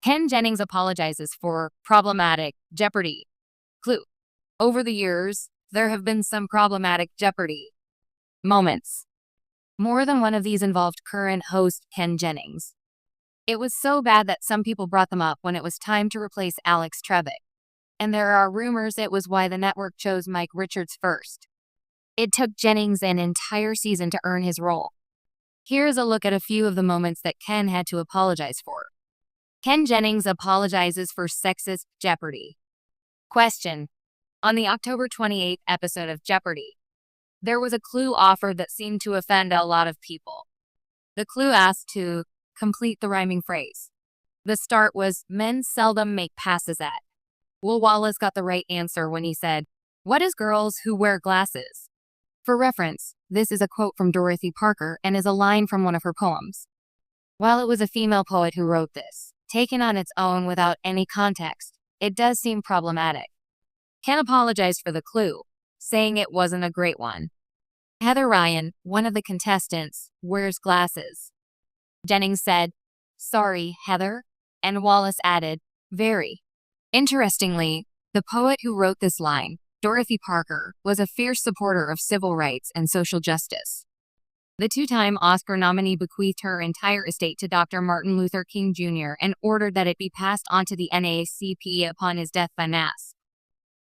Ken Jennings apologizes for problematic Jeopardy. Clue. Over the years, there have been some problematic Jeopardy moments. More than one of these involved current host Ken Jennings. It was so bad that some people brought them up when it was time to replace Alex Trebek. And there are rumors it was why the network chose Mike Richards first. It took Jennings an entire season to earn his role. Here's a look at a few of the moments that Ken had to apologize for. Ken Jennings apologizes for sexist Jeopardy. Question. On the October 28th episode of Jeopardy, there was a clue offered that seemed to offend a lot of people. The clue asked to complete the rhyming phrase. The start was, men seldom make passes at. Will Wallace got the right answer when he said, what is girls who wear glasses? For reference, this is a quote from Dorothy Parker and is a line from one of her poems. While it was a female poet who wrote this, taken on its own without any context, it does seem problematic. Ken apologized for the clue, saying it wasn't a great one. Heather Ryan, one of the contestants, wears glasses. Jennings said, sorry, Heather, and Wallace added, very. Interestingly, the poet who wrote this line, Dorothy Parker, was a fierce supporter of civil rights and social justice. The two-time Oscar nominee bequeathed her entire estate to Dr. Martin Luther King Jr. and ordered that it be passed on to the NAACP upon his death by mass.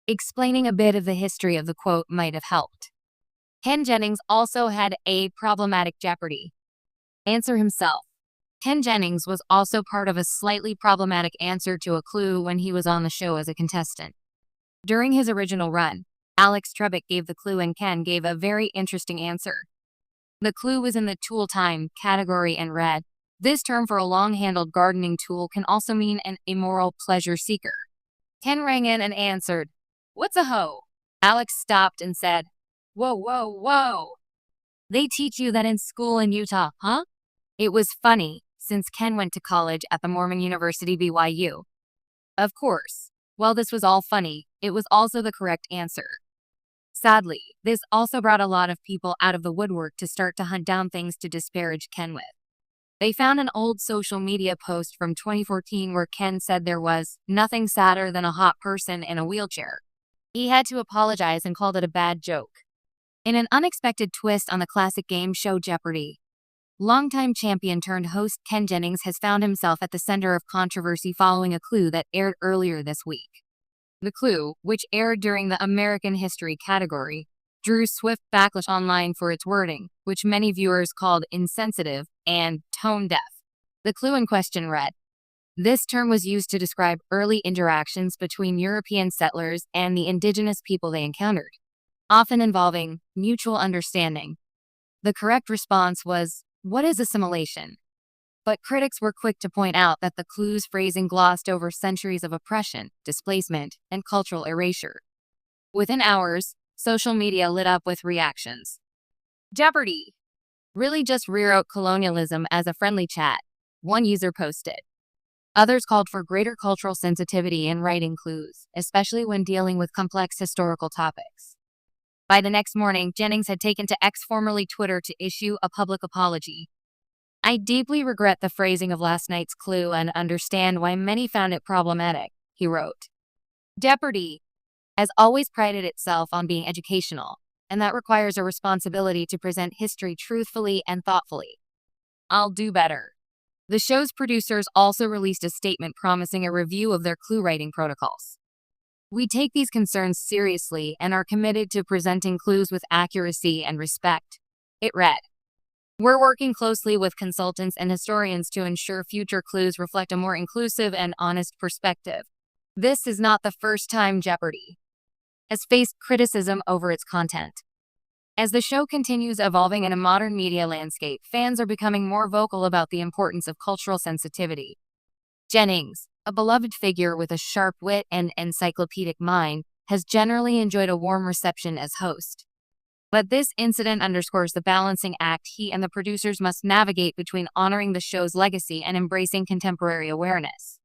Explaining a bit of the history of the quote might have helped. Ken Jennings also had a problematic Jeopardy answer himself. Ken Jennings was also part of a slightly problematic answer to a clue when he was on the show as a contestant. During his original run, Alex Trebek gave the clue and Ken gave a very interesting answer. The clue was in the tool time category and read, this term for a long-handled gardening tool can also mean an immoral pleasure seeker. Ken rang in and answered, what's a hoe? Alex stopped and said, whoa, whoa, whoa. They teach you that in school in Utah, huh? It was funny, since Ken went to college at the Mormon University BYU. Of course, while this was all funny, it was also the correct answer. Sadly, this also brought a lot of people out of the woodwork to start to hunt down things to disparage Ken with. They found an old social media post from 2014 where Ken said there was nothing sadder than a hot person in a wheelchair. He had to apologize and called it a bad joke. In an unexpected twist on the classic game show Jeopardy, longtime champion turned host Ken Jennings has found himself at the center of controversy following a clue that aired earlier this week. The clue, which aired during the American History category, drew swift backlash online for its wording, which many viewers called insensitive and tone-deaf. The clue in question read, this term was used to describe early interactions between European settlers and the indigenous people they encountered, often involving mutual understanding. The correct response was, what is assimilation? But critics were quick to point out that the clue's phrasing glossed over centuries of oppression, displacement, and cultural erasure. Within hours, social media lit up with reactions. Jeopardy! Really just rewrote colonialism as a friendly chat, one user posted. Others called for greater cultural sensitivity in writing clues, especially when dealing with complex historical topics. By the next morning, Jennings had taken to X, formerly Twitter, to issue a public apology. I deeply regret the phrasing of last night's clue and understand why many found it problematic, he wrote. Jeopardy! Has always prided itself on being educational, and that requires a responsibility to present history truthfully and thoughtfully. I'll do better. The show's producers also released a statement promising a review of their clue writing protocols. We take these concerns seriously and are committed to presenting clues with accuracy and respect, it read. We're working closely with consultants and historians to ensure future clues reflect a more inclusive and honest perspective. This is not the first time Jeopardy has faced criticism over its content. As the show continues evolving in a modern media landscape, fans are becoming more vocal about the importance of cultural sensitivity. Jennings, a beloved figure with a sharp wit and encyclopedic mind, has generally enjoyed a warm reception as host. But this incident underscores the balancing act he and the producers must navigate between honoring the show's legacy and embracing contemporary awareness.